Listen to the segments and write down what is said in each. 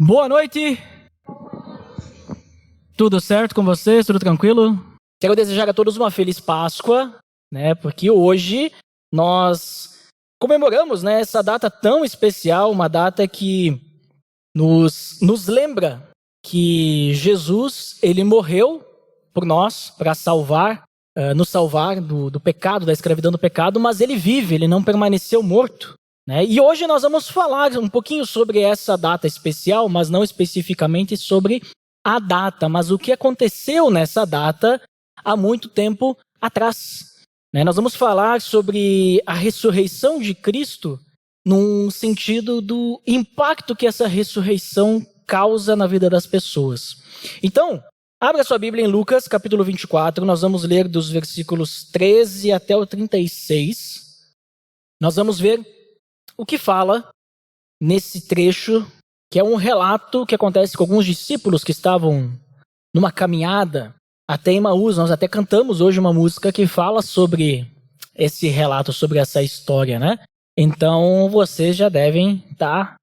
Boa noite! Tudo certo com vocês? Tudo tranquilo? Quero desejar a todos uma feliz Páscoa, porque hoje nós comemoramos, essa data tão especial, uma data que nos lembra que Jesus, ele morreu por nós, para nos salvar do pecado, da escravidão do pecado, mas ele vive, ele não permaneceu morto. E hoje nós vamos falar um pouquinho sobre essa data especial, mas não especificamente sobre a data, mas o que aconteceu nessa data há muito tempo atrás. Nós vamos falar sobre a ressurreição de Cristo num sentido do impacto que essa ressurreição causa na vida das pessoas. Então, abra sua Bíblia em Lucas, capítulo 24, nós vamos ler dos versículos 13 até o 36. Nós vamos ver o que fala nesse trecho, que é um relato que acontece com alguns discípulos que estavam numa caminhada até Emaús. Nós até cantamos hoje uma música que fala sobre esse relato, sobre essa história, Então, vocês já devem estar,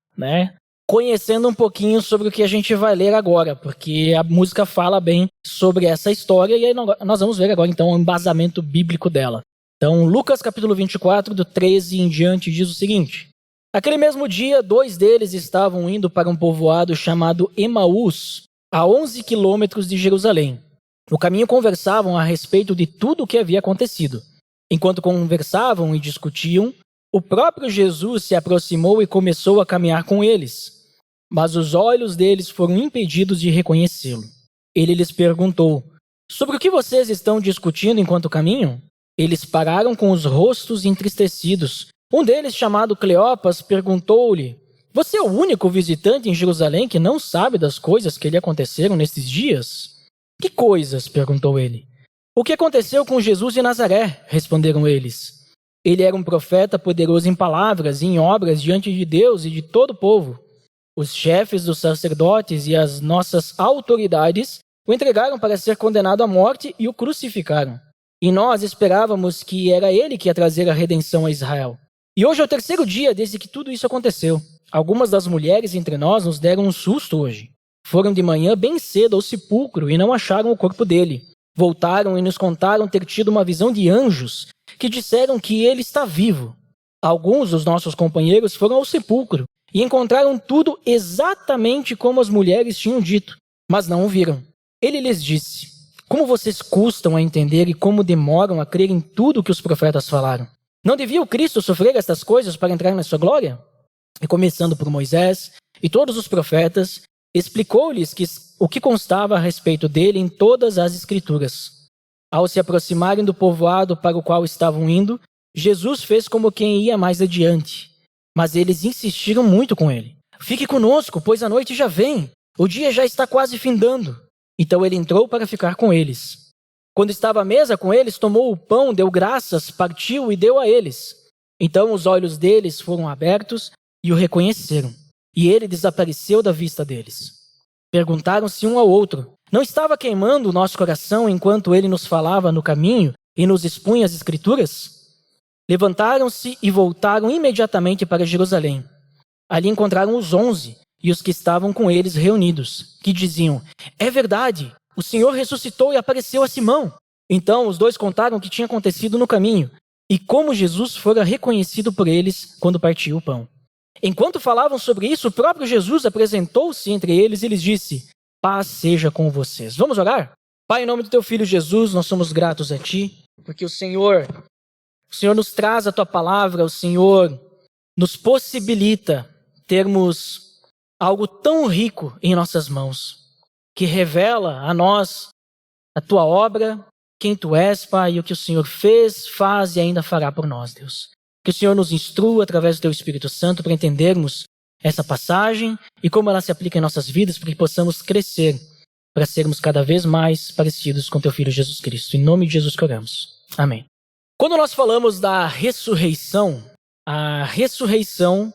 conhecendo um pouquinho sobre o que a gente vai ler agora, porque a música fala bem sobre essa história e aí nós vamos ver agora, então, o embasamento bíblico dela. Então, Lucas capítulo 24, do 13 em diante, diz o seguinte: Aquele mesmo dia, 2 deles estavam indo para um povoado chamado Emaús, a 11 quilômetros de Jerusalém. No caminho conversavam a respeito de tudo o que havia acontecido. Enquanto conversavam e discutiam, o próprio Jesus se aproximou e começou a caminhar com eles. Mas os olhos deles foram impedidos de reconhecê-lo. Ele lhes perguntou: Sobre o que vocês estão discutindo enquanto caminham? Eles pararam com os rostos entristecidos. Um deles, chamado Cleopas, perguntou-lhe: Você é o único visitante em Jerusalém que não sabe das coisas que lhe aconteceram nestes dias? Que coisas? Perguntou ele. O que aconteceu com Jesus de Nazaré? Responderam eles. Ele era um profeta poderoso em palavras e em obras diante de Deus e de todo o povo. Os chefes dos sacerdotes e as nossas autoridades o entregaram para ser condenado à morte e o crucificaram. E nós esperávamos que era ele que ia trazer a redenção a Israel. E hoje é o 3º dia desde que tudo isso aconteceu. Algumas das mulheres entre nós nos deram um susto hoje. Foram de manhã bem cedo ao sepulcro e não acharam o corpo dele. Voltaram e nos contaram ter tido uma visão de anjos que disseram que ele está vivo. Alguns dos nossos companheiros foram ao sepulcro e encontraram tudo exatamente como as mulheres tinham dito, mas não o viram. Ele lhes disse: Como vocês custam a entender e como demoram a crer em tudo que os profetas falaram? Não devia o Cristo sofrer estas coisas para entrar na sua glória? E começando por Moisés e todos os profetas, explicou-lhes o que constava a respeito dele em todas as Escrituras. Ao se aproximarem do povoado para o qual estavam indo, Jesus fez como quem ia mais adiante. Mas eles insistiram muito com ele. Fique conosco, pois a noite já vem. O dia já está quase findando. Então ele entrou para ficar com eles. Quando estava à mesa com eles, tomou o pão, deu graças, partiu e deu a eles. Então os olhos deles foram abertos e o reconheceram. E ele desapareceu da vista deles. Perguntaram-se um ao outro: Não estava queimando o nosso coração enquanto ele nos falava no caminho e nos expunha as Escrituras? Levantaram-se e voltaram imediatamente para Jerusalém. Ali encontraram os 11 e os que estavam com eles reunidos, que diziam: É verdade, o Senhor ressuscitou e apareceu a Simão. Então os 2 contaram o que tinha acontecido no caminho e como Jesus fora reconhecido por eles quando partiu o pão. Enquanto falavam sobre isso, o próprio Jesus apresentou-se entre eles e lhes disse: Paz seja com vocês. Vamos orar? Pai, em nome do teu Filho Jesus, nós somos gratos a ti, porque o Senhor nos traz a tua palavra, o Senhor nos possibilita termos algo tão rico em nossas mãos, que revela a nós a tua obra, quem tu és, Pai, e o que o Senhor fez, faz e ainda fará por nós, Deus. Que o Senhor nos instrua através do teu Espírito Santo para entendermos essa passagem e como ela se aplica em nossas vidas, para que possamos crescer, para sermos cada vez mais parecidos com teu Filho Jesus Cristo. Em nome de Jesus que oramos. Amém. Quando nós falamos da ressurreição, a ressurreição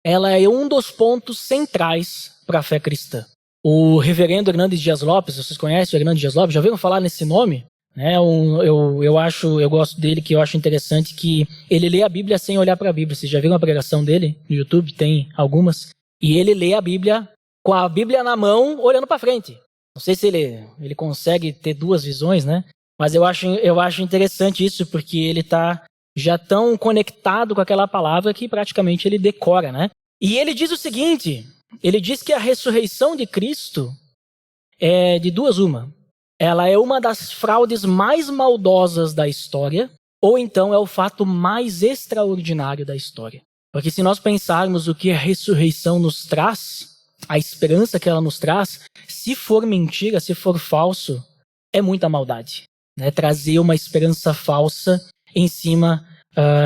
ela é um dos pontos centrais para a fé cristã. O reverendo Hernandes Dias Lopes, vocês conhecem o Hernandes Dias Lopes? Já ouviram falar nesse nome? Eu gosto dele, que eu acho interessante que ele lê a Bíblia sem olhar para a Bíblia. Vocês já viram a pregação dele no YouTube? Tem algumas. E ele lê a Bíblia com a Bíblia na mão, olhando para frente. Não sei se ele consegue ter duas visões, né? Mas eu acho interessante isso, porque ele está já tão conectado com aquela palavra que praticamente ele decora, né? E ele diz o seguinte, ele diz que a ressurreição de Cristo é de duas uma. Ela é uma das fraudes mais maldosas da história, ou então é o fato mais extraordinário da história. Porque se nós pensarmos o que a ressurreição nos traz, a esperança que ela nos traz, se for mentira, se for falso, é muita maldade, né? Trazer uma esperança falsa em cima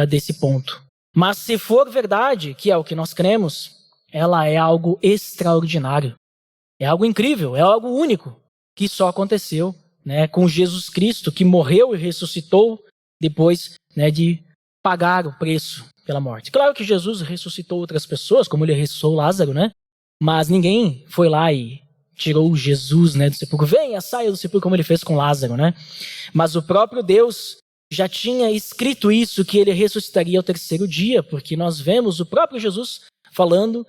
desse ponto. Mas se for verdade, que é o que nós cremos, ela é algo extraordinário. É algo incrível, é algo único, que só aconteceu, né, com Jesus Cristo, que morreu e ressuscitou depois, né, de pagar o preço pela morte. Claro que Jesus ressuscitou outras pessoas, como ele ressuscitou Lázaro, né? Mas ninguém foi lá e tirou Jesus, né, do sepulcro. Venha, saia do sepulcro, como ele fez com Lázaro, né? Mas o próprio Deus já tinha escrito isso, que ele ressuscitaria ao terceiro dia, porque nós vemos o próprio Jesus falando,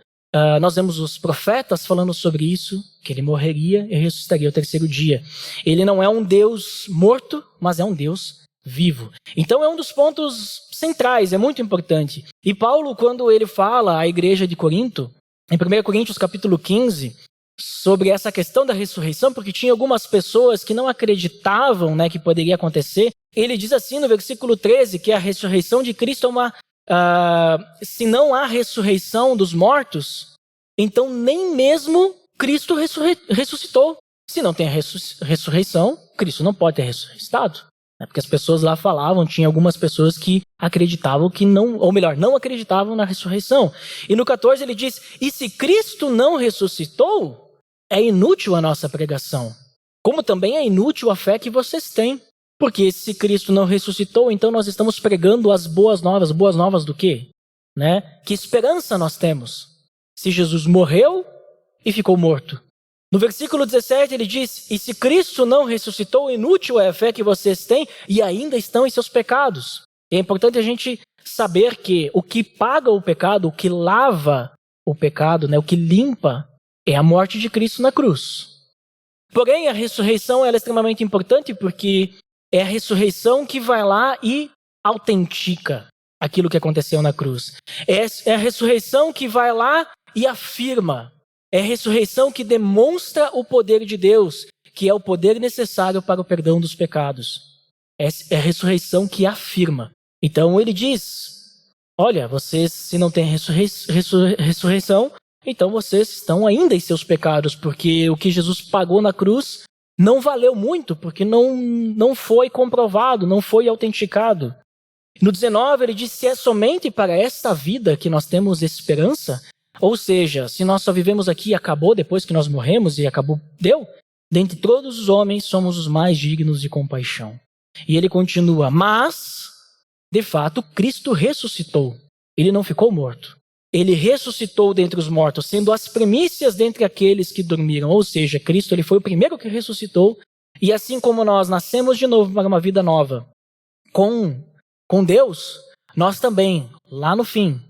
nós vemos os profetas falando sobre isso, que ele morreria e ressuscitaria ao terceiro dia. Ele não é um Deus morto, mas é um Deus vivo. Então é um dos pontos centrais, é muito importante. E Paulo, quando ele fala à igreja de Corinto, em 1 Coríntios capítulo 15, sobre essa questão da ressurreição, porque tinha algumas pessoas que não acreditavam, né, que poderia acontecer, ele diz assim no versículo 13, que a ressurreição de Cristo é uma... se não há ressurreição dos mortos, então nem mesmo Cristo ressuscitou. Se não tem a ressurreição, Cristo não pode ter ressuscitado. Porque as pessoas lá falavam, tinha algumas pessoas que acreditavam que não, ou melhor, não acreditavam na ressurreição. E no 14 ele diz, e se Cristo não ressuscitou, é inútil a nossa pregação, como também é inútil a fé que vocês têm. Porque se Cristo não ressuscitou, então nós estamos pregando as boas novas do quê? Né? Que esperança nós temos? Se Jesus morreu e ficou morto. No versículo 17 ele diz, e se Cristo não ressuscitou, inútil é a fé que vocês têm e ainda estão em seus pecados. E é importante a gente saber que o que paga o pecado, o que lava o pecado, né, o que limpa, é a morte de Cristo na cruz. Porém, a ressurreição ela é extremamente importante porque é a ressurreição que vai lá e autentica aquilo que aconteceu na cruz. É a ressurreição que vai lá e afirma. É a ressurreição que demonstra o poder de Deus, que é o poder necessário para o perdão dos pecados. É a ressurreição que afirma. Então ele diz, olha, vocês se não têm ressurreição, então vocês estão ainda em seus pecados, porque o que Jesus pagou na cruz não valeu muito, porque não foi comprovado, não foi autenticado. No 19 ele diz, se é somente para esta vida que nós temos esperança, ou seja, se nós só vivemos aqui e acabou depois que nós morremos e acabou, deu, dentre todos os homens somos os mais dignos de compaixão. E ele continua, mas, de fato, Cristo ressuscitou. Ele não ficou morto. Ele ressuscitou dentre os mortos, sendo as primícias dentre aqueles que dormiram. Ou seja, Cristo ele foi o primeiro que ressuscitou. E assim como nós nascemos de novo para uma vida nova com Deus, nós também, lá no fim,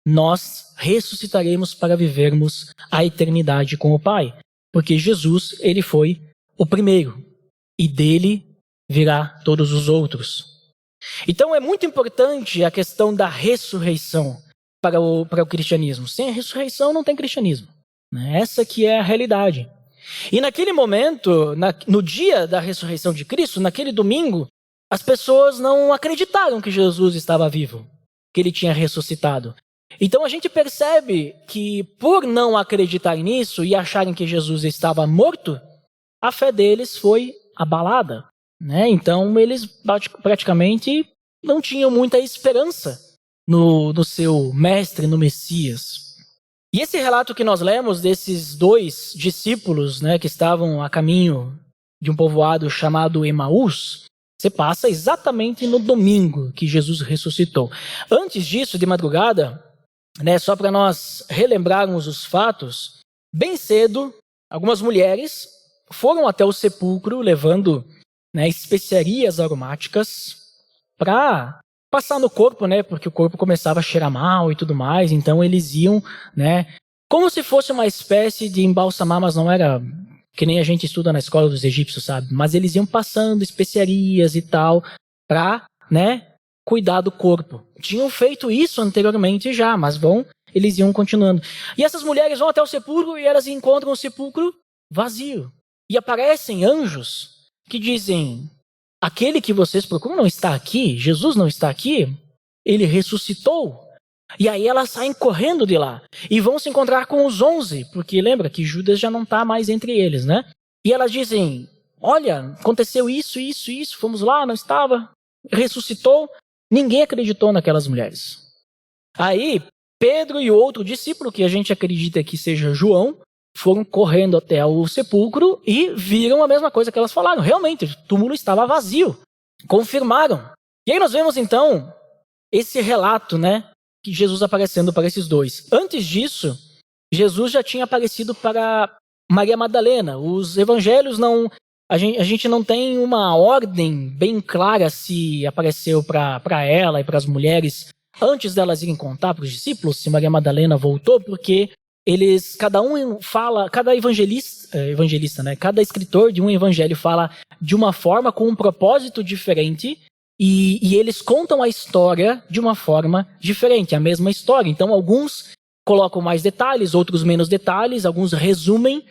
nós ressuscitaremos para vivermos a eternidade com o Pai. Porque Jesus, ele foi o primeiro. E dele virá todos os outros. Então é muito importante a questão da ressurreição para o cristianismo. Sem a ressurreição não tem cristianismo. Essa que é a realidade. E naquele momento, no dia da ressurreição de Cristo, naquele domingo, as pessoas não acreditaram que Jesus estava vivo, que ele tinha ressuscitado. Então a gente percebe que por não acreditar nisso e acharem que Jesus estava morto, a fé deles foi abalada. Então eles praticamente não tinham muita esperança no seu mestre, no Messias. E esse relato que nós lemos desses dois discípulos, que estavam a caminho de um povoado chamado Emaús, se passa exatamente no domingo que Jesus ressuscitou. Antes disso, de madrugada, só para nós relembrarmos os fatos, bem cedo, algumas mulheres foram até o sepulcro levando especiarias aromáticas para passar no corpo, porque o corpo começava a cheirar mal e tudo mais, então eles iam, como se fosse uma espécie de embalsamar, mas não era que nem a gente estuda na escola dos egípcios, sabe? Mas eles iam passando especiarias e tal para, cuidar do corpo. Tinham feito isso anteriormente já, mas eles iam continuando. E essas mulheres vão até o sepulcro e elas encontram o sepulcro vazio. E aparecem anjos que dizem: aquele que vocês procuram não está aqui, Jesus não está aqui, ele ressuscitou. E aí elas saem correndo de lá e vão se encontrar com os 11, porque lembra que Judas já não está mais entre eles, né? E elas dizem: olha, aconteceu isso, fomos lá, não estava, ressuscitou. Ninguém acreditou naquelas mulheres. Aí Pedro e o outro discípulo, que a gente acredita que seja João, foram correndo até o sepulcro e viram a mesma coisa que elas falaram. Realmente, o túmulo estava vazio. Confirmaram. E aí nós vemos então esse relato, que Jesus aparecendo para esses dois. Antes disso, Jesus já tinha aparecido para Maria Madalena. Os evangelhos não... A gente não tem uma ordem bem clara se apareceu para ela e para as mulheres antes delas irem contar para os discípulos, se Maria Madalena voltou, porque eles, cada um fala, cada evangelista, cada escritor de um evangelho fala de uma forma com um propósito diferente e eles contam a história de uma forma diferente, a mesma história. Então alguns colocam mais detalhes, outros menos detalhes, alguns resumem,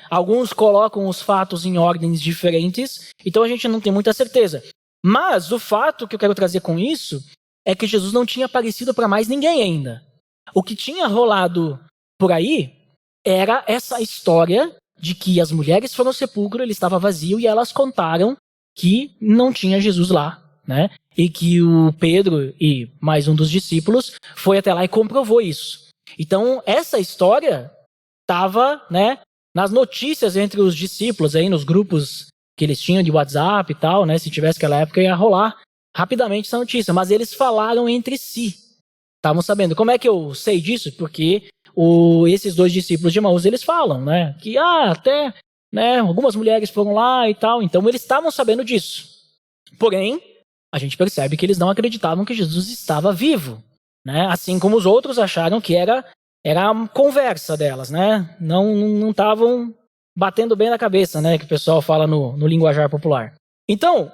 alguns colocam os fatos em ordens diferentes, então a gente não tem muita certeza. Mas o fato que eu quero trazer com isso é que Jesus não tinha aparecido para mais ninguém ainda. O que tinha rolado por aí era essa história de que as mulheres foram ao sepulcro, ele estava vazio, e elas contaram que não tinha Jesus lá, e que o Pedro e mais um dos discípulos foi até lá e comprovou isso. Então essa história estava, nas notícias entre os discípulos, aí nos grupos que eles tinham de WhatsApp e tal, se tivesse aquela época ia rolar rapidamente essa notícia, mas eles falaram entre si. Estavam sabendo. Como é que eu sei disso? Porque esses dois discípulos de Emaús, eles falam, que até, algumas mulheres foram lá e tal, então eles estavam sabendo disso. Porém, a gente percebe que eles não acreditavam que Jesus estava vivo, assim como os outros acharam que era a conversa delas, não estavam batendo bem na cabeça, que o pessoal fala no linguajar popular. Então,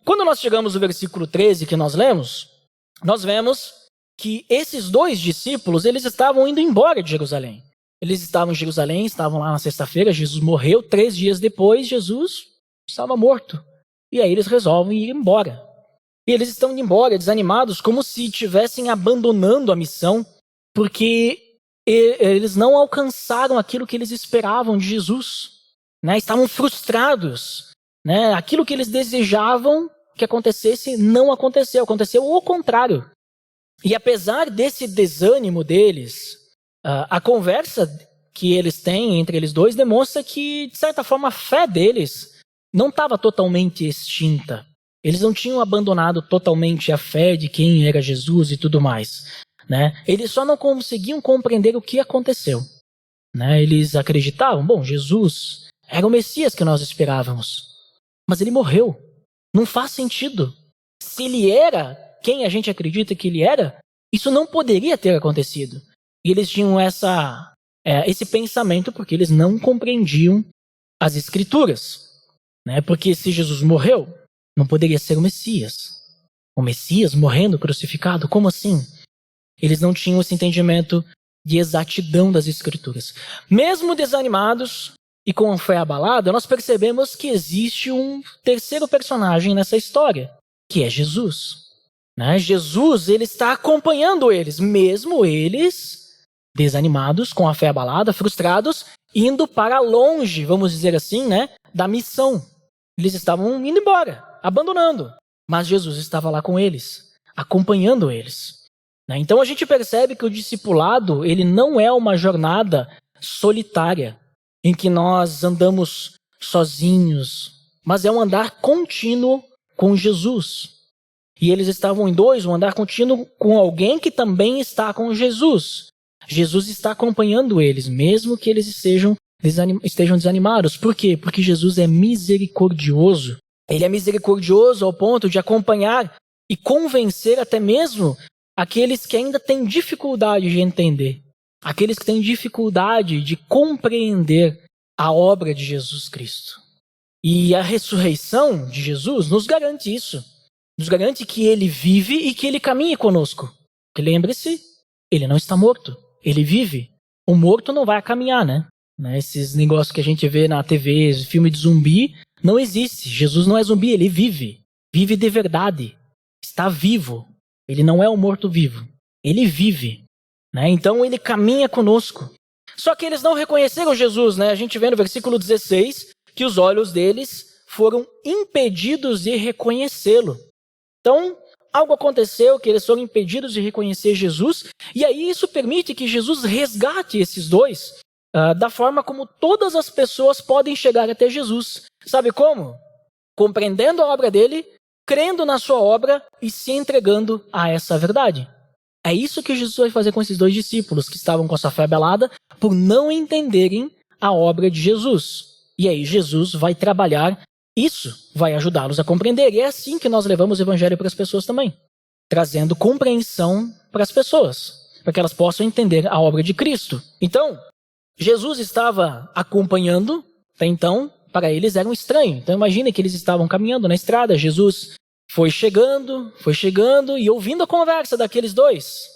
quando nós chegamos no versículo 13 que nós lemos, nós vemos que esses dois discípulos, eles estavam indo embora de Jerusalém. Eles estavam em Jerusalém, estavam lá na sexta-feira, Jesus morreu, 3 dias depois, Jesus estava morto. E aí eles resolvem ir embora. E eles estão indo embora, desanimados, como se estivessem abandonando a missão, porque eles não alcançaram aquilo que eles esperavam de Jesus. Estavam frustrados. Aquilo que eles desejavam que acontecesse não aconteceu. Aconteceu o contrário. E apesar desse desânimo deles, a conversa que eles têm entre eles dois demonstra que, de certa forma, a fé deles não estava totalmente extinta. Eles não tinham abandonado totalmente a fé de quem era Jesus e tudo mais. Eles só não conseguiam compreender o que aconteceu. Eles acreditavam, Jesus era o Messias que nós esperávamos. Mas ele morreu. Não faz sentido. Se ele era quem a gente acredita que ele era, isso não poderia ter acontecido. E eles tinham esse pensamento porque eles não compreendiam as Escrituras. Porque se Jesus morreu, não poderia ser o Messias. O Messias morrendo crucificado, como assim? Eles não tinham esse entendimento de exatidão das Escrituras. Mesmo desanimados e com a fé abalada, nós percebemos que existe um terceiro personagem nessa história, que é Jesus. Jesus, ele está acompanhando eles, mesmo eles desanimados, com a fé abalada, frustrados, indo para longe, vamos dizer assim, da missão. Eles estavam indo embora, abandonando, mas Jesus estava lá com eles, acompanhando eles. Então a gente percebe que o discipulado, ele não é uma jornada solitária, em que nós andamos sozinhos, mas é um andar contínuo com Jesus. E eles estavam em dois, um andar contínuo com alguém que também está com Jesus. Jesus está acompanhando eles, mesmo que eles estejam desanimados. Por quê? Porque Jesus é misericordioso. Ele é misericordioso ao ponto de acompanhar e convencer até mesmo aqueles que ainda têm dificuldade de entender. aqueles que têm dificuldade de compreender a obra de Jesus Cristo. E a ressurreição de Jesus nos garante isso. Nos garante que ele vive e que ele caminhe conosco. Porque lembre-se, ele não está morto, ele vive. O morto não vai caminhar, né? Esses negócios que a gente vê na TV, filme de zumbi, não existe. Jesus não é zumbi, ele vive. Vive de verdade. Está vivo. Ele não é um morto-vivo. Ele vive. Então ele caminha conosco. Só que eles não reconheceram Jesus, A gente vê no versículo 16 que os olhos deles foram impedidos de reconhecê-lo. Então, algo aconteceu que eles foram impedidos de reconhecer Jesus, e aí isso permite que Jesus resgate esses dois da forma como todas as pessoas podem chegar até Jesus. Sabe como? Compreendendo a obra dele, crendo na sua obra e se entregando a essa verdade. É isso que Jesus vai fazer com esses dois discípulos que estavam com a sua fé abalada por não entenderem a obra de Jesus. E aí Jesus vai trabalhar isso, vai ajudá-los a compreender. E é assim que nós levamos o evangelho para as pessoas também. Trazendo compreensão para as pessoas, para que elas possam entender a obra de Cristo. Então, Jesus estava acompanhando, até então, para eles era um estranho. Então imagine que eles estavam caminhando na estrada, Jesus foi chegando e ouvindo a conversa daqueles dois.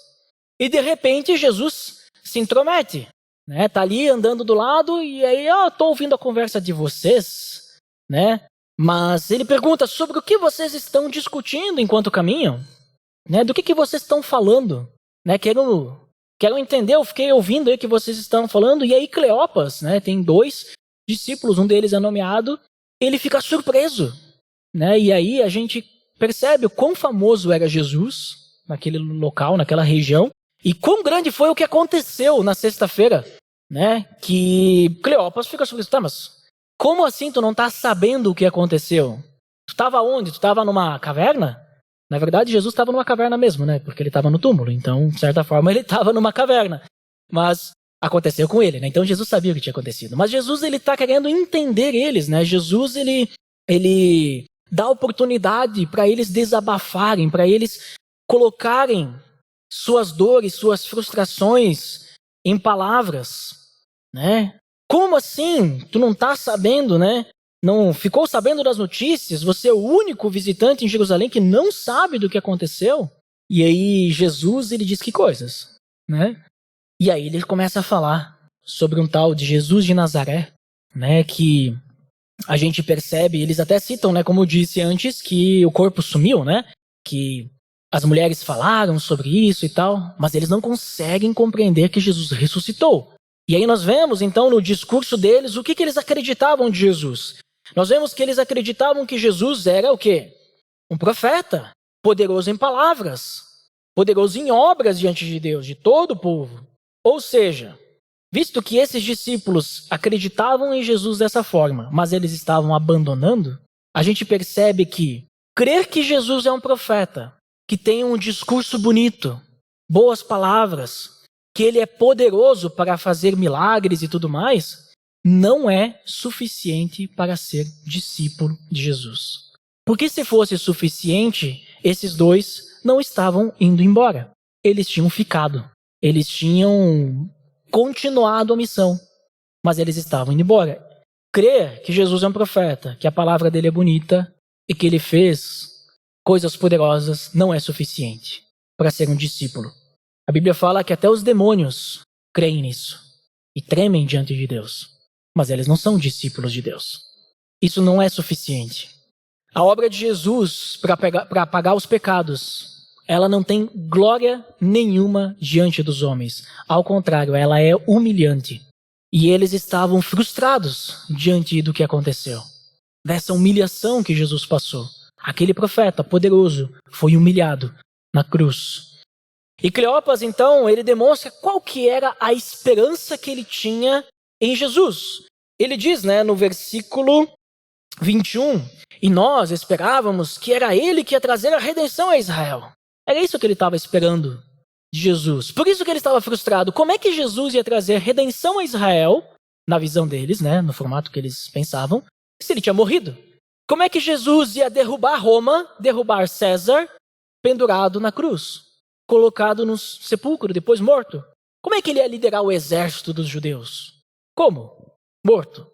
E de repente Jesus se intromete, Tá ali andando do lado e aí, estou ouvindo a conversa de vocês, Mas ele pergunta sobre o que vocês estão discutindo enquanto caminham, Do que vocês estão falando, Quero entender, eu fiquei ouvindo aí que vocês estão falando. E aí Cleopas, tem dois discípulos, um deles é nomeado, ele fica surpreso, E aí a gente percebe o quão famoso era Jesus naquele local, naquela região, e quão grande foi o que aconteceu na sexta-feira, Que Cleopas fica surpreso. Tá, mas como assim tu não tá sabendo o que aconteceu? Tu estava onde? Tu estava numa caverna? Na verdade, Jesus estava numa caverna mesmo, Porque ele estava no túmulo. Então, de certa forma, ele estava numa caverna. Mas aconteceu com ele, Então, Jesus sabia o que tinha acontecido. Mas Jesus, ele está querendo entender eles, Jesus, ele dá oportunidade para eles desabafarem, para eles colocarem suas dores, suas frustrações em palavras, Como assim? Tu não está sabendo, Não ficou sabendo das notícias? Você é o único visitante em Jerusalém que não sabe do que aconteceu? E aí Jesus, ele diz que coisas, E aí ele começa a falar sobre um tal de Jesus de Nazaré, Que a gente percebe, eles até citam, como eu disse antes, que o corpo sumiu, Que as mulheres falaram sobre isso e tal, mas eles não conseguem compreender que Jesus ressuscitou. E aí nós vemos, então, no discurso deles, o que eles acreditavam de Jesus. Nós vemos que eles acreditavam que Jesus era o quê? Um profeta, poderoso em palavras, poderoso em obras diante de Deus, de todo o povo. Ou seja, visto que esses discípulos acreditavam em Jesus dessa forma, mas eles estavam abandonando, a gente percebe que crer que Jesus é um profeta, que tem um discurso bonito, boas palavras, que ele é poderoso para fazer milagres e tudo mais, não é suficiente para ser discípulo de Jesus. Porque se fosse suficiente, esses dois não estavam indo embora. Eles tinham ficado. Eles tinham continuado a missão. Mas eles estavam indo embora. Crer que Jesus é um profeta, que a palavra dele é bonita e que ele fez coisas poderosas não é suficiente para ser um discípulo. A Bíblia fala que até os demônios creem nisso e tremem diante de Deus. Mas eles não são discípulos de Deus. Isso não é suficiente. A obra de Jesus para apagar os pecados, ela não tem glória nenhuma diante dos homens. Ao contrário, ela é humilhante. E eles estavam frustrados diante do que aconteceu. Dessa humilhação que Jesus passou. Aquele profeta poderoso foi humilhado na cruz. E Cleopas, então, ele demonstra qual que era a esperança que ele tinha em Jesus. Ele diz, no versículo 21, e nós esperávamos que era ele que ia trazer a redenção a Israel. Era isso que ele estava esperando de Jesus. Por isso que ele estava frustrado. Como é que Jesus ia trazer redenção a Israel, na visão deles, no formato que eles pensavam, se ele tinha morrido? Como é que Jesus ia derrubar Roma, derrubar César, pendurado na cruz, colocado no sepulcro, depois morto? Como é que ele ia liderar o exército dos judeus? Como? Morto.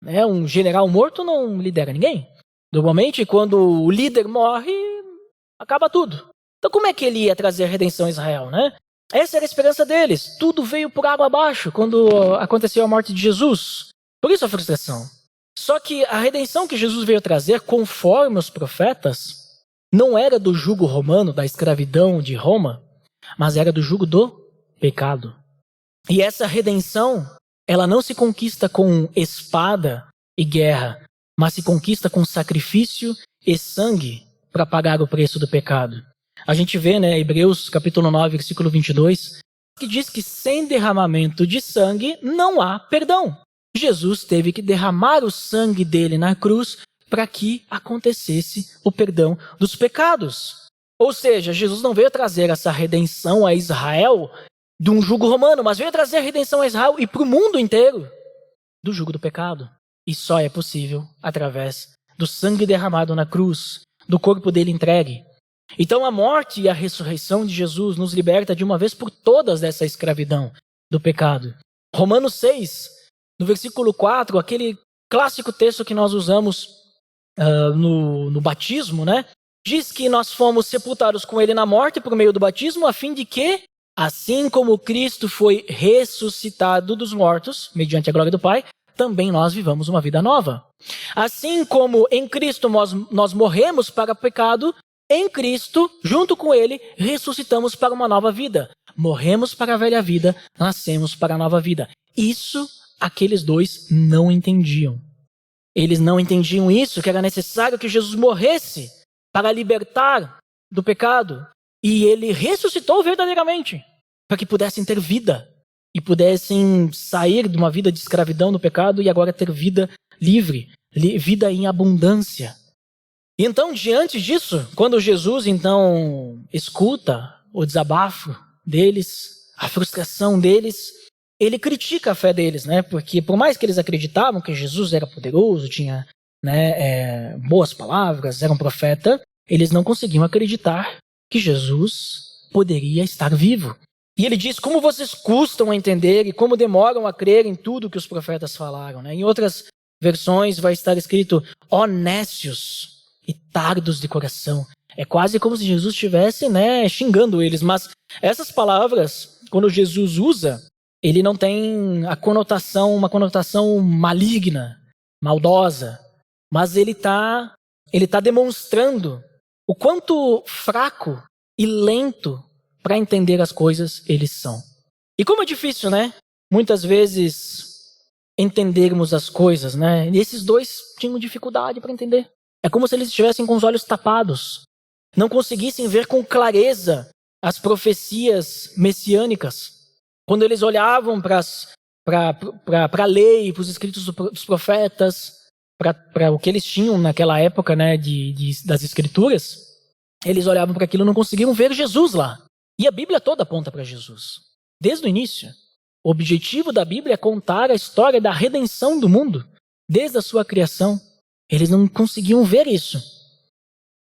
Um general morto não lidera ninguém. Normalmente, quando o líder morre, acaba tudo. Então, como é que ele ia trazer a redenção a Israel, né? Essa era a esperança deles. Tudo veio por água abaixo quando aconteceu a morte de Jesus. Por isso a frustração. Só que a redenção que Jesus veio trazer, conforme os profetas, não era do jugo romano, da escravidão de Roma, mas era do jugo do pecado. E essa redenção, ela não se conquista com espada e guerra, mas se conquista com sacrifício e sangue para pagar o preço do pecado. A gente vê, Hebreus capítulo 9, versículo 22, que diz que sem derramamento de sangue não há perdão. Jesus teve que derramar o sangue dele na cruz para que acontecesse o perdão dos pecados. Ou seja, Jesus não veio trazer essa redenção a Israel de um jugo romano, mas veio trazer a redenção a Israel e para o mundo inteiro do jugo do pecado. E só é possível através do sangue derramado na cruz, do corpo dele entregue. Então a morte e a ressurreição de Jesus nos liberta de uma vez por todas dessa escravidão do pecado. Romanos 6, no versículo 4, aquele clássico texto que nós usamos no batismo, diz que nós fomos sepultados com ele na morte por meio do batismo, a fim de que, assim como Cristo foi ressuscitado dos mortos, mediante a glória do Pai, também nós vivamos uma vida nova. Assim como em Cristo nós morremos para o pecado, em Cristo, junto com ele, ressuscitamos para uma nova vida. Morremos para a velha vida, nascemos para a nova vida. Isso aqueles dois não entendiam. Eles não entendiam isso, que era necessário que Jesus morresse para libertar do pecado. E ele ressuscitou verdadeiramente, para que pudessem ter vida e pudessem sair de uma vida de escravidão do pecado e agora ter vida livre, vida em abundância. E então, diante disso, quando Jesus então escuta o desabafo deles, a frustração deles, ele critica a fé deles, porque por mais que eles acreditavam que Jesus era poderoso, tinha boas palavras, era um profeta, eles não conseguiam acreditar que Jesus poderia estar vivo. E ele diz, como vocês custam a entender e como demoram a crer em tudo que os profetas falaram. Em outras versões vai estar escrito, ó nécios e tardos de coração. É quase como se Jesus estivesse xingando eles, mas essas palavras, quando Jesus usa, ele não tem uma conotação maligna, maldosa, mas ele tá demonstrando o quanto fraco e lento para entender as coisas eles são. E como é difícil, muitas vezes entendermos as coisas, E esses dois tinham dificuldade para entender. É como se eles estivessem com os olhos tapados, não conseguissem ver com clareza as profecias messiânicas. Quando eles olhavam para a lei, para os escritos dos profetas, para o que eles tinham naquela época das escrituras, eles olhavam para aquilo e não conseguiam ver Jesus lá. E a Bíblia toda aponta para Jesus, desde o início. O objetivo da Bíblia é contar a história da redenção do mundo, desde a sua criação. Eles não conseguiam ver isso.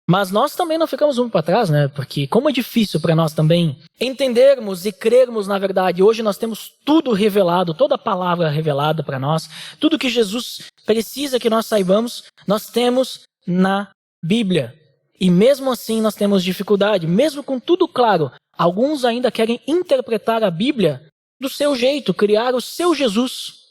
Mas nós também não ficamos muito para trás, Porque como é difícil para nós também entendermos e crermos na verdade. Hoje nós temos tudo revelado, toda a palavra revelada para nós. Tudo que Jesus precisa que nós saibamos, nós temos na Bíblia. E mesmo assim nós temos dificuldade, mesmo com tudo claro. Alguns ainda querem interpretar a Bíblia do seu jeito, criar o seu Jesus.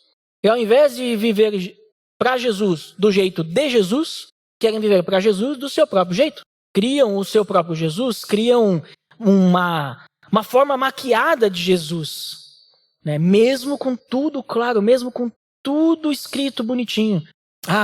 E ao invés de viver para Jesus do jeito de Jesus, querem viver para Jesus do seu próprio jeito. Criam o seu próprio Jesus, criam uma forma maquiada de Jesus. Mesmo com tudo claro, mesmo com tudo escrito bonitinho.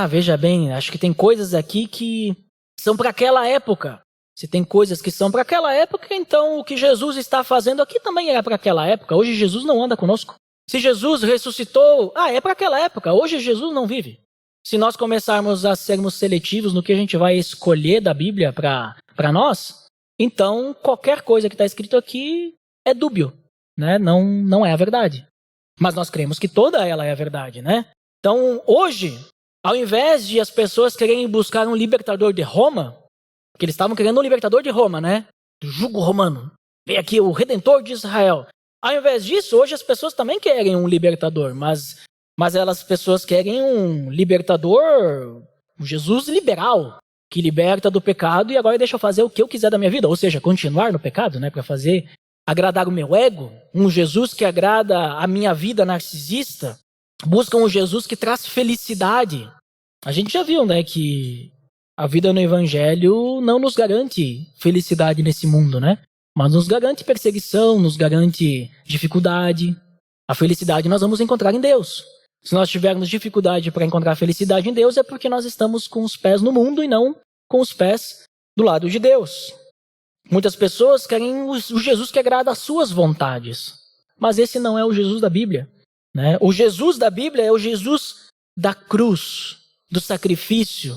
Veja bem, acho que tem coisas aqui que são para aquela época. Se tem coisas que são para aquela época, então o que Jesus está fazendo aqui também é para aquela época. Hoje Jesus não anda conosco. Se Jesus ressuscitou, é para aquela época. Hoje Jesus não vive. Se nós começarmos a sermos seletivos no que a gente vai escolher da Bíblia para nós, então qualquer coisa que está escrito aqui é dúbio, não é a verdade. Mas nós cremos que toda ela é a verdade, Então hoje, ao invés de as pessoas quererem buscar um libertador de Roma, porque eles estavam querendo um libertador de Roma, do jugo romano, veio aqui o Redentor de Israel. Ao invés disso, hoje as pessoas também querem um libertador, mas as pessoas querem um libertador, um Jesus liberal, que liberta do pecado e agora deixa eu fazer o que eu quiser da minha vida, ou seja, continuar no pecado, né, para fazer agradar o meu ego, um Jesus que agrada a minha vida narcisista, busca um Jesus que traz felicidade. A gente já viu, né, que a vida no Evangelho não nos garante felicidade nesse mundo, né? Mas nos garante perseguição, nos garante dificuldade. A felicidade nós vamos encontrar em Deus. Se nós tivermos dificuldade para encontrar felicidade em Deus, é porque nós estamos com os pés no mundo e não com os pés do lado de Deus. Muitas pessoas querem o Jesus que agrada às suas vontades. Mas esse não é o Jesus da Bíblia, né? O Jesus da Bíblia é o Jesus da cruz, do sacrifício,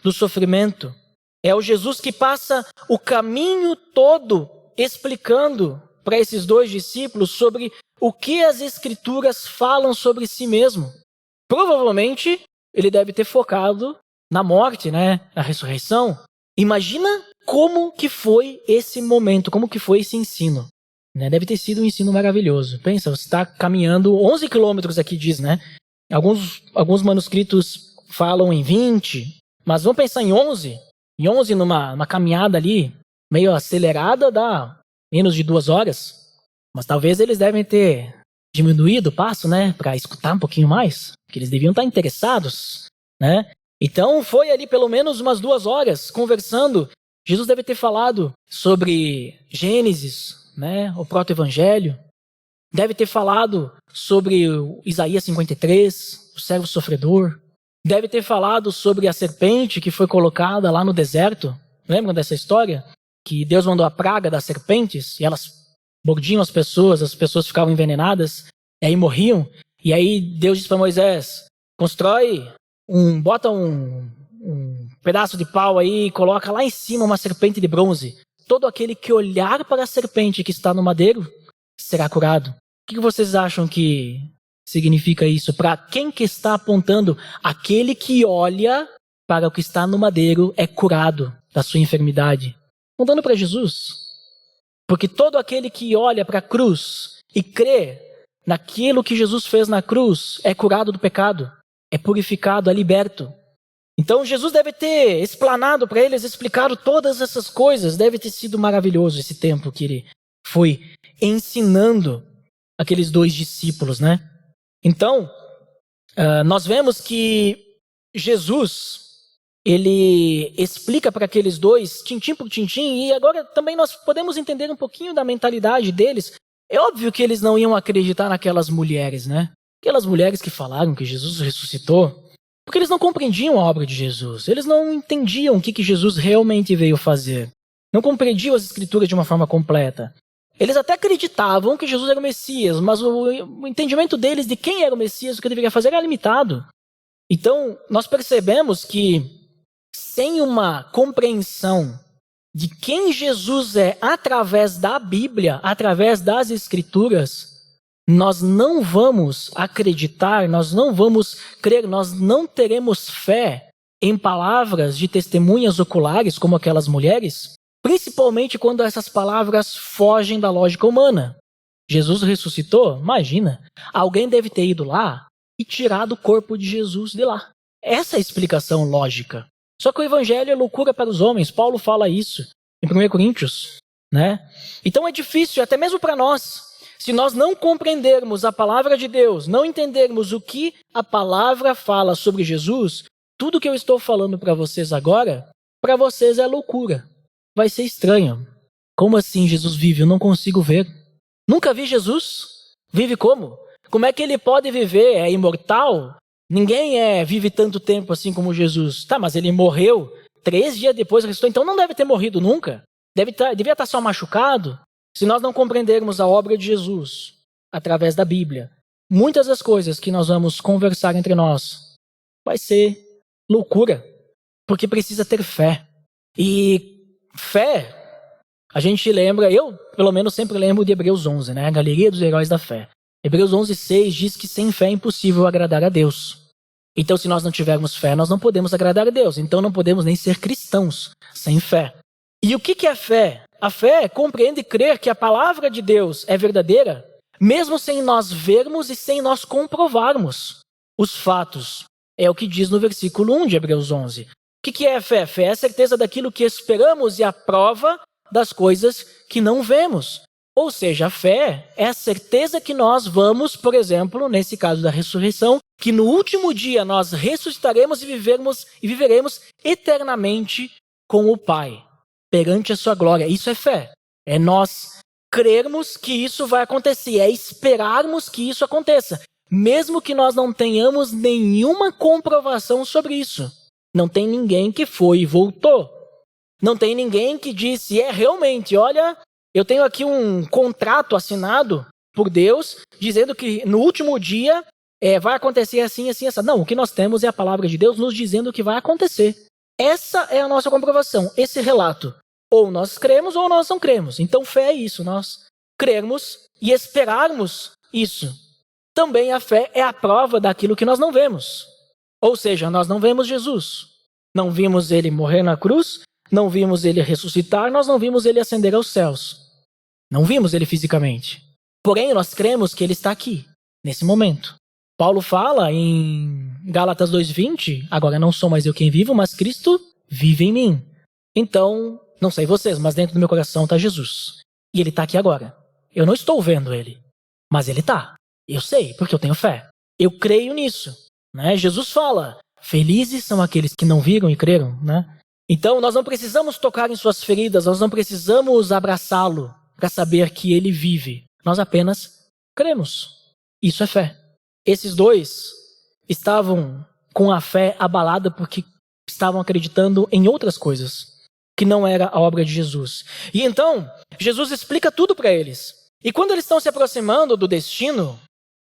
do sofrimento. É o Jesus que passa o caminho todo explicando para esses dois discípulos sobre o que as Escrituras falam sobre si mesmo. Provavelmente, ele deve ter focado na morte, né? Na ressurreição. Imagina como que foi esse momento, como que foi esse ensino. Né? Deve ter sido um ensino maravilhoso. Pensa, você está caminhando 11 quilômetros aqui, diz, né? Alguns manuscritos falam em 20, mas vamos pensar em 11. Em 11, numa caminhada ali, meio acelerada, dá menos de 2 horas. Mas talvez eles devem ter diminuído o passo, né? Para escutar um pouquinho mais. Porque eles deviam estar interessados, né? Então foi ali pelo menos umas 2 horas conversando. Jesus deve ter falado sobre Gênesis, né? O proto-evangelho. Deve ter falado sobre Isaías 53, o servo sofredor. Deve ter falado sobre a serpente que foi colocada lá no deserto. Lembram dessa história? Que Deus mandou a praga das serpentes e elas mordiam as pessoas ficavam envenenadas, e aí morriam. E aí Deus disse para Moisés, bota um pedaço de pau aí e coloca lá em cima uma serpente de bronze. Todo aquele que olhar para a serpente que está no madeiro será curado. O que vocês acham que significa isso? Para quem que está apontando? Aquele que olha para o que está no madeiro é curado da sua enfermidade. Apontando para Jesus. Porque todo aquele que olha para a cruz e crê naquilo que Jesus fez na cruz é curado do pecado, é purificado, é liberto. Então Jesus deve ter explanado para eles, explicado todas essas coisas. Deve ter sido maravilhoso esse tempo que ele foi ensinando aqueles dois discípulos, né? Então, nós vemos que Jesus, ele explica para aqueles dois, tintim por tintim, e agora também nós podemos entender um pouquinho da mentalidade deles. É óbvio que eles não iam acreditar naquelas mulheres, né? Aquelas mulheres que falaram que Jesus ressuscitou, porque eles não compreendiam a obra de Jesus. Eles não entendiam o que Jesus realmente veio fazer. Não compreendiam as Escrituras de uma forma completa. Eles até acreditavam que Jesus era o Messias, mas o entendimento deles de quem era o Messias, o que deveria fazer, era limitado. Então, nós percebemos que sem uma compreensão de quem Jesus é através da Bíblia, através das Escrituras, nós não vamos acreditar, nós não vamos crer, nós não teremos fé em palavras de testemunhas oculares como aquelas mulheres, principalmente quando essas palavras fogem da lógica humana. Jesus ressuscitou? Imagina, alguém deve ter ido lá e tirado o corpo de Jesus de lá. Essa é a explicação lógica. Só que o evangelho é loucura para os homens. Paulo fala isso em 1 Coríntios, né? Então é difícil, até mesmo para nós. Se nós não compreendermos a palavra de Deus, não entendermos o que a palavra fala sobre Jesus, tudo que eu estou falando para vocês agora, para vocês é loucura. Vai ser estranho. Como assim Jesus vive? Eu não consigo ver. Nunca vi Jesus. Vive como? Como é que ele pode viver? É imortal? Ninguém vive tanto tempo assim como Jesus. Tá, mas ele morreu 3 dias depois, ressuscitou, então não deve ter morrido nunca. Devia estar só machucado. Se nós não compreendermos a obra de Jesus através da Bíblia, muitas das coisas que nós vamos conversar entre nós vai ser loucura, porque precisa ter fé. E fé, a gente lembra, eu pelo menos sempre lembro de Hebreus 11, né? A galeria dos heróis da fé. Hebreus 11:6 diz que sem fé é impossível agradar a Deus. Então, se nós não tivermos fé, nós não podemos agradar a Deus. Então, não podemos nem ser cristãos sem fé. E o que é fé? A fé compreende crer que a palavra de Deus é verdadeira mesmo sem nós vermos e sem nós comprovarmos os fatos. É o que diz no versículo 1 de Hebreus 11. O que é fé? Fé é a certeza daquilo que esperamos e a prova das coisas que não vemos. Ou seja, a fé é a certeza que nós vamos, por exemplo, nesse caso da ressurreição, que no último dia nós ressuscitaremos e viveremos eternamente com o Pai, perante a sua glória. Isso é fé. É nós crermos que isso vai acontecer, é esperarmos que isso aconteça, mesmo que nós não tenhamos nenhuma comprovação sobre isso. Não tem ninguém que foi e voltou. Não tem ninguém que disse, realmente, olha, eu tenho aqui um contrato assinado por Deus, dizendo que no último dia vai acontecer assim, assim, assim. Não, o que nós temos é a palavra de Deus nos dizendo o que vai acontecer. Essa é a nossa comprovação, esse relato. Ou nós cremos ou nós não cremos. Então fé é isso, nós crermos e esperarmos isso. Também a fé é a prova daquilo que nós não vemos. Ou seja, nós não vemos Jesus. Não vimos ele morrer na cruz, não vimos ele ressuscitar, nós não vimos ele ascender aos céus. Não vimos ele fisicamente. Porém, nós cremos que ele está aqui, nesse momento. Paulo fala em Gálatas 2:20, agora não sou mais eu quem vivo, mas Cristo vive em mim. Então, não sei vocês, mas dentro do meu coração está Jesus. E ele está aqui agora. Eu não estou vendo ele, mas ele está. Eu sei, porque eu tenho fé. Eu creio nisso. Né? Jesus fala, felizes são aqueles que não viram e creram. Né? Então, nós não precisamos tocar em suas feridas, nós não precisamos abraçá-lo para saber que ele vive. Nós apenas cremos. Isso é fé. Esses dois estavam com a fé abalada porque estavam acreditando em outras coisas, que não era a obra de Jesus. E então, Jesus explica tudo para eles. E quando eles estão se aproximando do destino,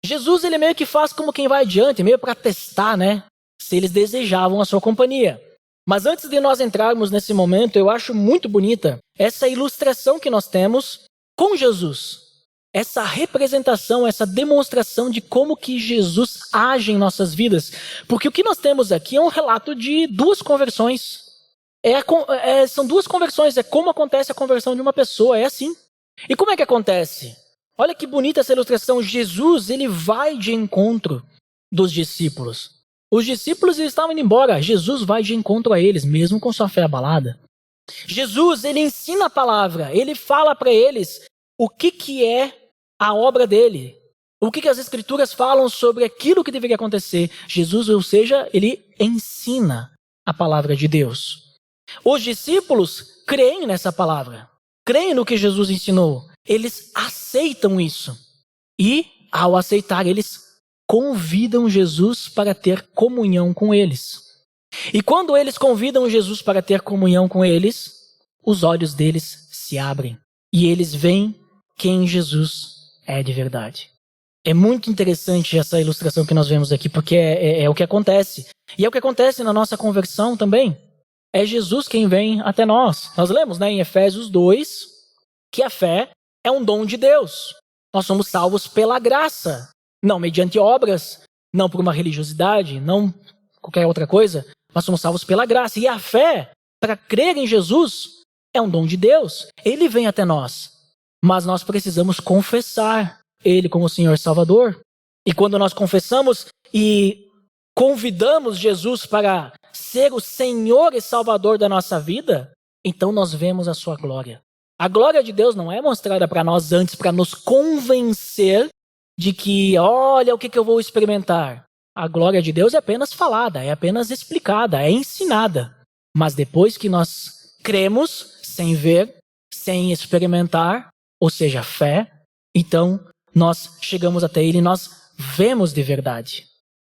Jesus ele meio que faz como quem vai adiante, meio para testar, né, se eles desejavam a sua companhia. Mas antes de nós entrarmos nesse momento, eu acho muito bonita essa ilustração que nós temos com Jesus. Essa representação, essa demonstração de como que Jesus age em nossas vidas. Porque o que nós temos aqui é um relato de duas conversões. São duas conversões, é como acontece a conversão de uma pessoa, é assim. E como é que acontece? Olha que bonita essa ilustração. Jesus, ele vai de encontro dos discípulos. Os discípulos estavam indo embora. Jesus vai de encontro a eles, mesmo com sua fé abalada. Jesus, ele ensina a palavra. Ele fala para eles o que é a obra dele. O que as escrituras falam sobre aquilo que deveria acontecer. Jesus, ou seja, ele ensina a palavra de Deus. Os discípulos creem nessa palavra. Creem no que Jesus ensinou. Eles aceitam isso. E, ao aceitar, eles convidam Jesus para ter comunhão com eles. E quando eles convidam Jesus para ter comunhão com eles, os olhos deles se abrem. E eles veem quem Jesus é de verdade. É muito interessante essa ilustração que nós vemos aqui, porque é o que acontece. E é o que acontece na nossa conversão também. É Jesus quem vem até nós. Nós lemos, né, em Efésios 2, que a fé é um dom de Deus. Nós somos salvos pela graça. Não mediante obras, não por uma religiosidade, não qualquer outra coisa. Nós somos salvos pela graça. E a fé, para crer em Jesus, é um dom de Deus. Ele vem até nós. Mas nós precisamos confessar Ele como Senhor e Salvador. E quando nós confessamos e convidamos Jesus para ser o Senhor e Salvador da nossa vida, então nós vemos a sua glória. A glória de Deus não é mostrada para nós antes para nos convencer de que, olha o que eu vou experimentar. A glória de Deus é apenas falada, é apenas explicada, é ensinada. Mas depois que nós cremos, sem ver, sem experimentar, ou seja, fé, então nós chegamos até Ele e nós vemos de verdade.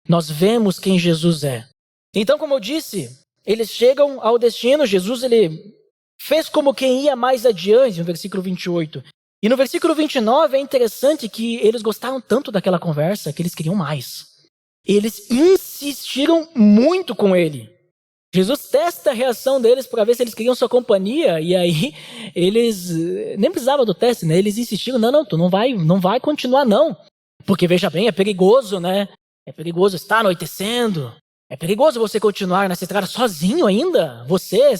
Nós vemos quem Jesus é. Então, como eu disse, eles chegam ao destino. Jesus ele fez como quem ia mais adiante, no versículo 28. E no versículo 29 é interessante que eles gostaram tanto daquela conversa que eles queriam mais. Eles insistiram muito com ele. Jesus testa a reação deles para ver se eles queriam sua companhia, e aí eles nem precisavam do teste, né? Eles insistiram, não, tu não vai continuar não. Porque veja bem, é perigoso, né? É perigoso, está anoitecendo. É perigoso você continuar nessa estrada sozinho ainda. Você,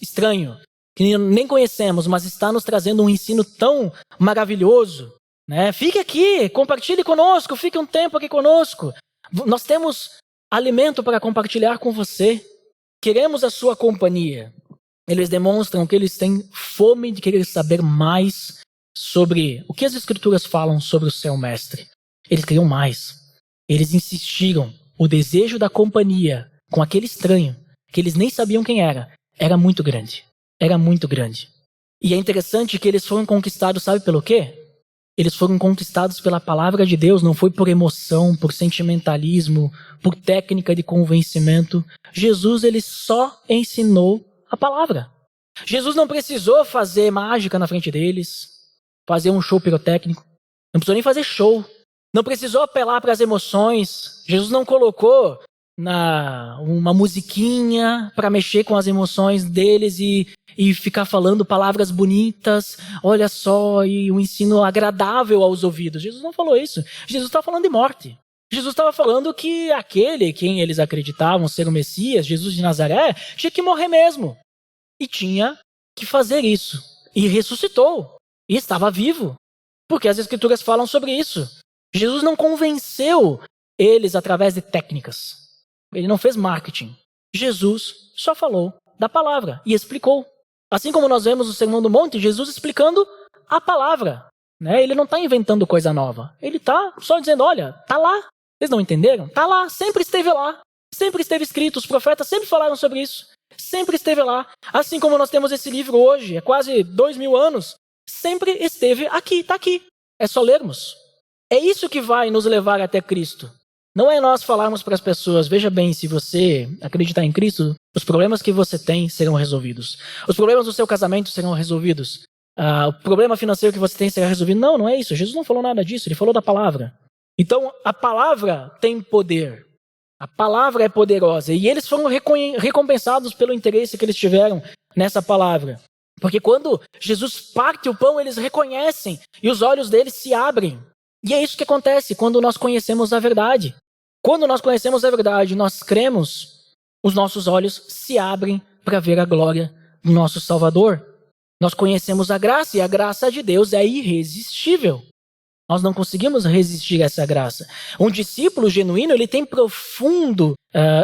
estranho, que nem conhecemos, mas está nos trazendo um ensino tão maravilhoso. né? Fique aqui, compartilhe conosco, fique um tempo aqui conosco. Nós temos alimento para compartilhar com você. Queremos a sua companhia. Eles demonstram que eles têm fome de querer saber mais sobre o que as Escrituras falam sobre o seu mestre. Eles queriam mais. Eles insistiram. O desejo da companhia com aquele estranho, que eles nem sabiam quem era muito grande. Era muito grande. E é interessante que eles foram conquistados, sabe pelo quê? Eles foram conquistados pela palavra de Deus, não foi por emoção, por sentimentalismo, por técnica de convencimento. Jesus, ele só ensinou a palavra. Jesus não precisou fazer mágica na frente deles, fazer um show pirotécnico. Não precisou nem fazer show. Não precisou apelar para as emoções. Jesus não colocou uma musiquinha para mexer com as emoções deles e ficar falando palavras bonitas, olha só, e um ensino agradável aos ouvidos. Jesus não falou isso. Jesus estava falando de morte. Jesus estava falando que aquele quem eles acreditavam ser o Messias, Jesus de Nazaré, tinha que morrer mesmo. E tinha que fazer isso. E ressuscitou. E estava vivo. Porque as Escrituras falam sobre isso. Jesus não convenceu eles através de técnicas. Ele não fez marketing. Jesus só falou da palavra e explicou. Assim como nós vemos o Sermão do Monte, Jesus explicando a palavra. Né? Ele não está inventando coisa nova. Ele está só dizendo, olha, está lá. Vocês não entenderam? Está lá, sempre esteve lá. Sempre esteve escrito, os profetas sempre falaram sobre isso. Sempre esteve lá. Assim como nós temos esse livro hoje, é quase 2000 anos. Sempre esteve aqui, está aqui. É só lermos. É isso que vai nos levar até Cristo. Não é nós falarmos para as pessoas, veja bem, se você acreditar em Cristo, os problemas que você tem serão resolvidos. Os problemas do seu casamento serão resolvidos. O problema financeiro que você tem será resolvido. Não, não é isso. Jesus não falou nada disso, ele falou da palavra. Então, a palavra tem poder. A palavra é poderosa. E eles foram recompensados pelo interesse que eles tiveram nessa palavra. Porque quando Jesus parte o pão, eles reconhecem e os olhos deles se abrem. E é isso que acontece quando nós conhecemos a verdade. Quando nós conhecemos a verdade, nós cremos, os nossos olhos se abrem para ver a glória do nosso Salvador. Nós conhecemos a graça e a graça de Deus é irresistível. Nós não conseguimos resistir a essa graça. Um discípulo genuíno, ele tem profundo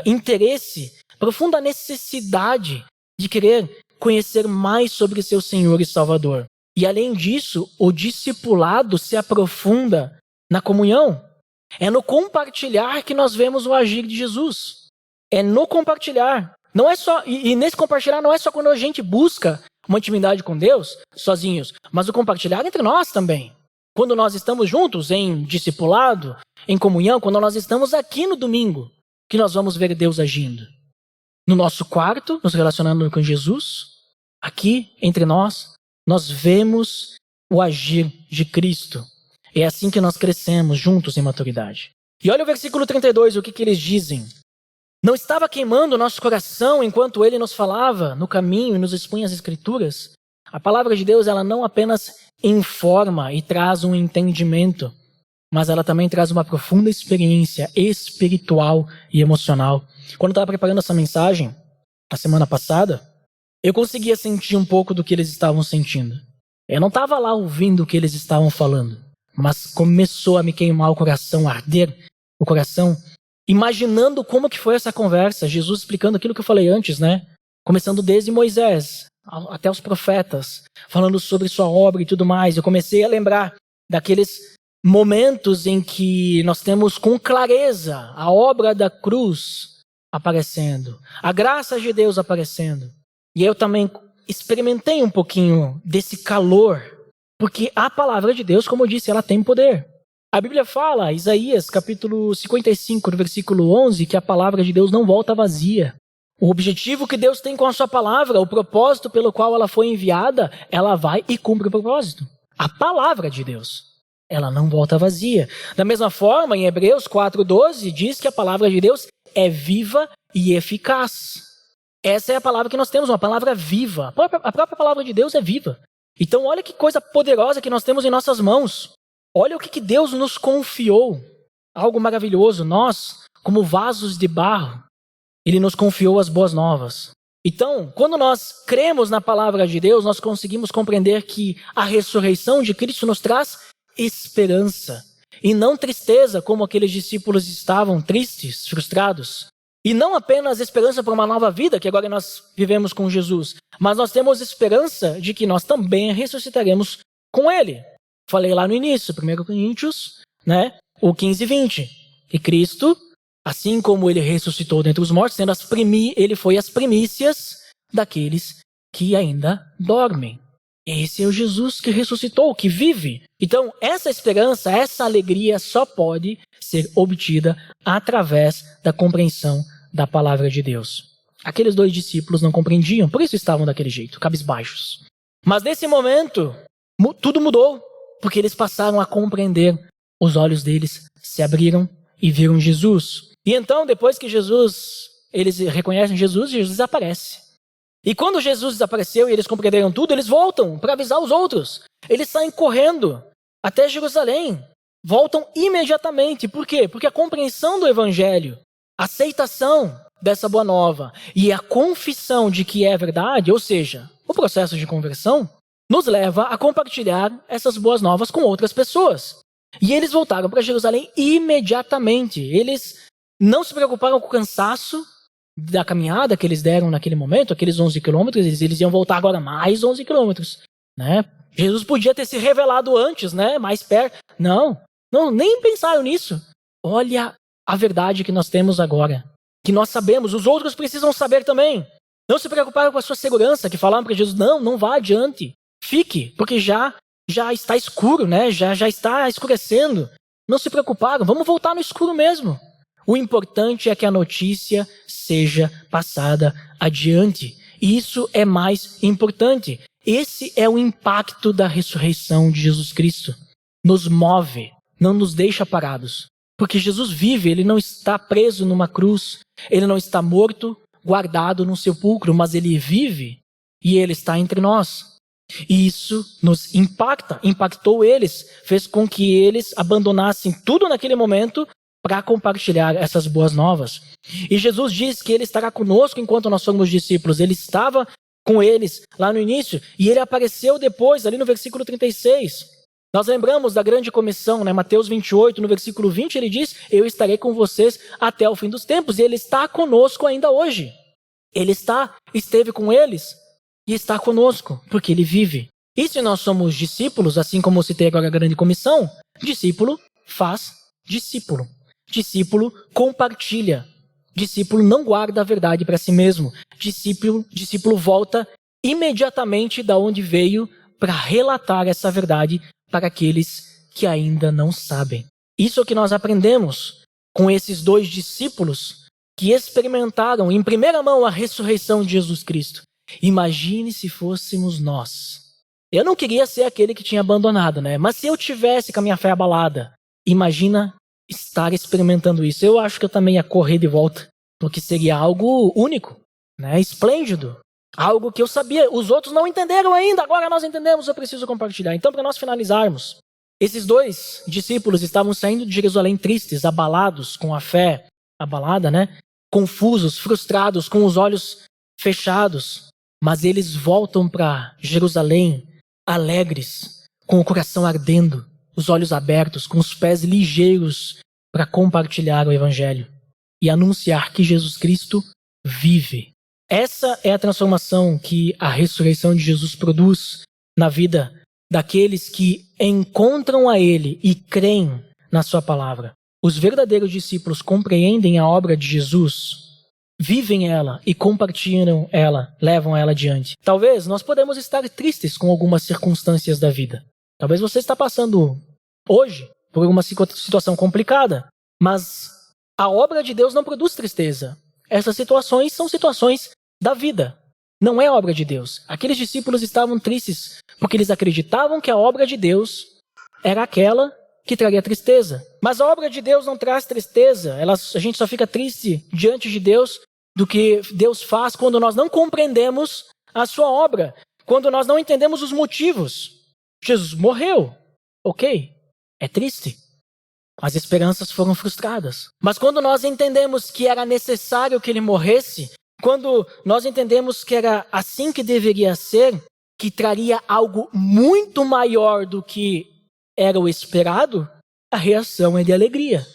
interesse, profunda necessidade de querer conhecer mais sobre seu Senhor e Salvador. E além disso, o discipulado se aprofunda na comunhão. É no compartilhar que nós vemos o agir de Jesus. É no compartilhar. Não é só, e nesse compartilhar não é só quando a gente busca uma intimidade com Deus, sozinhos, mas o compartilhar entre nós também. Quando nós estamos juntos em discipulado, em comunhão, quando nós estamos aqui no domingo, que nós vamos ver Deus agindo. No nosso quarto, nos relacionando com Jesus, aqui entre nós vemos o agir de Cristo. É assim que nós crescemos juntos em maturidade. E olha o versículo 32, o que eles dizem. Não estava queimando o nosso coração enquanto ele nos falava no caminho e nos expunha as Escrituras? A palavra de Deus, ela não apenas informa e traz um entendimento, mas ela também traz uma profunda experiência espiritual e emocional. Quando eu estava preparando essa mensagem, a semana passada, eu conseguia sentir um pouco do que eles estavam sentindo. Eu não estava lá ouvindo o que eles estavam falando, mas começou a me queimar o coração, a arder o coração, imaginando como que foi essa conversa, Jesus explicando aquilo que eu falei antes, né? Começando desde Moisés até os profetas, falando sobre sua obra e tudo mais. Eu comecei a lembrar daqueles momentos em que nós temos com clareza a obra da cruz aparecendo, a graça de Deus aparecendo. E eu também experimentei um pouquinho desse calor, porque a palavra de Deus, como eu disse, ela tem poder. A Bíblia fala, Isaías capítulo 55, no versículo 11, que a palavra de Deus não volta vazia. O objetivo que Deus tem com a sua palavra, o propósito pelo qual ela foi enviada, ela vai e cumpre o propósito. A palavra de Deus, ela não volta vazia. Da mesma forma, em Hebreus 4:12, diz que a palavra de Deus é viva e eficaz. Essa é a palavra que nós temos, uma palavra viva. A própria palavra de Deus é viva. Então olha que coisa poderosa que nós temos em nossas mãos. Olha o que Deus nos confiou. Algo maravilhoso. Nós, como vasos de barro, Ele nos confiou as boas novas. Então, quando nós cremos na palavra de Deus, nós conseguimos compreender que a ressurreição de Cristo nos traz esperança. E não tristeza, como aqueles discípulos estavam tristes, frustrados. E não apenas esperança para uma nova vida, que agora nós vivemos com Jesus, mas nós temos esperança de que nós também ressuscitaremos com Ele. Falei lá no início, 1 Coríntios, o 15 e 20. E Cristo, assim como Ele ressuscitou dentre os mortos, Ele foi as primícias daqueles que ainda dormem. Esse é o Jesus que ressuscitou, que vive. Então, essa esperança, essa alegria só pode ser obtida através da compreensão da palavra de Deus. Aqueles 2 discípulos não compreendiam, por isso estavam daquele jeito, cabisbaixos. Mas nesse momento, tudo mudou, porque eles passaram a compreender. Os olhos deles se abriram e viram Jesus. E então, depois que eles reconhecem Jesus, Jesus desaparece. E quando Jesus desapareceu e eles compreenderam tudo, eles voltam para avisar os outros. Eles saem correndo até Jerusalém. Voltam imediatamente. Por quê? Porque a compreensão do evangelho, a aceitação dessa boa nova e a confissão de que é verdade, ou seja, o processo de conversão, nos leva a compartilhar essas boas novas com outras pessoas. E eles voltaram para Jerusalém imediatamente. Eles não se preocuparam com o cansaço da caminhada que eles deram naquele momento, aqueles 11 quilômetros, eles iam voltar agora mais 11 quilômetros. Jesus podia ter se revelado antes, mais perto. Não, nem pensaram nisso. Olha a verdade que nós temos agora, que nós sabemos, os outros precisam saber também. Não se preocuparam com a sua segurança, que falaram para Jesus, não vá adiante, fique, porque já está escuro, já está escurecendo. Não se preocuparam, vamos voltar no escuro mesmo. O importante é que a notícia seja passada adiante. Isso é mais importante. Esse é o impacto da ressurreição de Jesus Cristo. Nos move, não nos deixa parados. Porque Jesus vive, Ele não está preso numa cruz, Ele não está morto, guardado num sepulcro, mas Ele vive e Ele está entre nós. E isso nos impactou eles, fez com que eles abandonassem tudo naquele momento para compartilhar essas boas novas. E Jesus diz que Ele estará conosco enquanto nós somos discípulos. Ele estava com eles lá no início e Ele apareceu depois, ali no versículo 36. Nós lembramos da grande comissão, Mateus 28, no versículo 20, Ele diz, eu estarei com vocês até o fim dos tempos. E Ele está conosco ainda hoje. Ele esteve com eles e está conosco, porque Ele vive. E se nós somos discípulos, assim como eu citei agora a grande comissão, discípulo faz discípulo. Discípulo compartilha. Discípulo não guarda a verdade para si mesmo. Discípulo volta imediatamente da onde veio para relatar essa verdade para aqueles que ainda não sabem. Isso é o que nós aprendemos com esses 2 discípulos que experimentaram em primeira mão a ressurreição de Jesus Cristo. Imagine se fôssemos nós. Eu não queria ser aquele que tinha abandonado, mas se eu tivesse com a minha fé abalada, imagina estar experimentando isso. Eu acho que eu também ia correr de volta, porque seria algo único, esplêndido. Algo que eu sabia, os outros não entenderam ainda, agora nós entendemos, eu preciso compartilhar. Então, para nós finalizarmos, esses 2 discípulos estavam saindo de Jerusalém tristes, abalados, com a fé abalada, confusos, frustrados, com os olhos fechados. Mas eles voltam para Jerusalém alegres, com o coração ardendo, os olhos abertos, com os pés ligeiros para compartilhar o evangelho e anunciar que Jesus Cristo vive. Essa é a transformação que a ressurreição de Jesus produz na vida daqueles que encontram a Ele e creem na sua palavra. Os verdadeiros discípulos compreendem a obra de Jesus, vivem ela e compartilham ela, levam ela adiante. Talvez nós podemos estar tristes com algumas circunstâncias da vida. Talvez você está passando hoje por alguma situação complicada, mas a obra de Deus não produz tristeza. Essas situações são situações da vida. Não é obra de Deus. Aqueles discípulos estavam tristes porque eles acreditavam que a obra de Deus era aquela que traria tristeza. Mas a obra de Deus não traz tristeza. A gente só fica triste diante de Deus do que Deus faz quando nós não compreendemos a sua obra, quando nós não entendemos os motivos. Jesus morreu. Ok, é triste. As esperanças foram frustradas. Mas quando nós entendemos que era necessário que ele morresse, quando nós entendemos que era assim que deveria ser, que traria algo muito maior do que era o esperado, a reação é de alegria.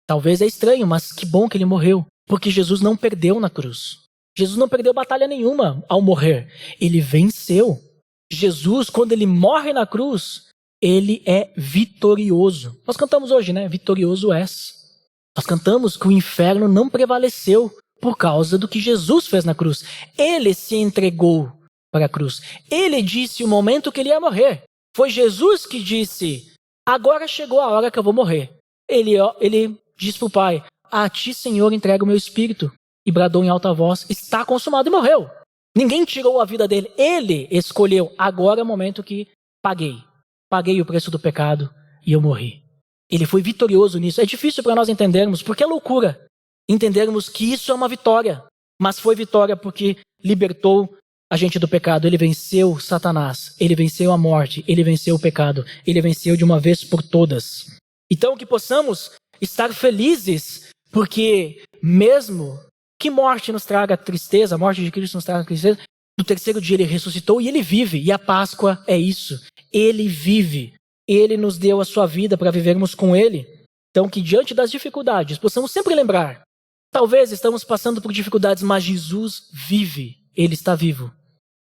Talvez é estranho, mas que bom que ele morreu, porque Jesus não perdeu na cruz. Jesus não perdeu batalha nenhuma ao morrer. Ele venceu. Jesus, quando ele morre na cruz, ele é vitorioso. Nós cantamos hoje, né? Vitorioso és. Nós cantamos que o inferno não prevaleceu por causa do que Jesus fez na cruz. Ele se entregou para a cruz. Ele disse o momento que ele ia morrer. Foi Jesus que disse, agora chegou a hora que eu vou morrer. Ele disse para o Pai, a ti, Senhor, entrego o meu espírito. E bradou em alta voz, está consumado, e morreu. Ninguém tirou a vida dele. Ele escolheu, agora é o momento que paguei. Paguei o preço do pecado e eu morri. Ele foi vitorioso nisso. É difícil para nós entendermos, porque é loucura entendermos que isso é uma vitória. Mas foi vitória porque libertou a gente do pecado. Ele venceu Satanás. Ele venceu a morte. Ele venceu o pecado. Ele venceu de uma vez por todas. Então que possamos estar felizes, porque mesmo que morte nos traga tristeza, a morte de Cristo nos traga tristeza, no terceiro dia ele ressuscitou e ele vive. E a Páscoa é isso. Ele vive. Ele nos deu a sua vida para vivermos com ele. Então que diante das dificuldades possamos sempre lembrar, talvez estamos passando por dificuldades, mas Jesus vive. Ele está vivo.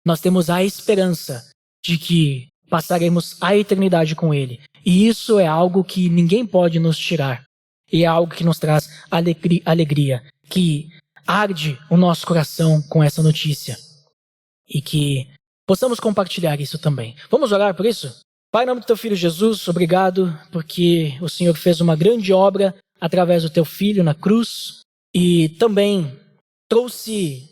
Nós temos a esperança de que passaremos a eternidade com ele. E isso é algo que ninguém pode nos tirar. E é algo que nos traz alegria, que arde o nosso coração com essa notícia. E que possamos compartilhar isso também. Vamos orar por isso? Pai, em nome do teu Filho Jesus, obrigado porque o Senhor fez uma grande obra através do teu Filho na cruz e também trouxe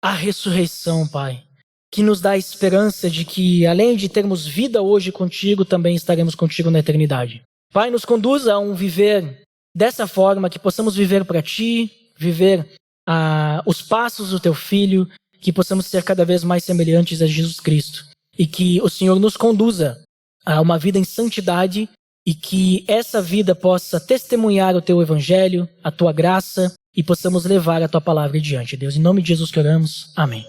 a ressurreição, Pai, que nos dá a esperança de que, além de termos vida hoje contigo, também estaremos contigo na eternidade. Pai, nos conduza a um viver dessa forma, que possamos viver para ti, viver os passos do teu Filho, que possamos ser cada vez mais semelhantes a Jesus Cristo e que o Senhor nos conduza a uma vida em santidade e que essa vida possa testemunhar o teu evangelho, a tua graça e possamos levar a tua palavra adiante. Deus, em nome de Jesus que oramos. Amém.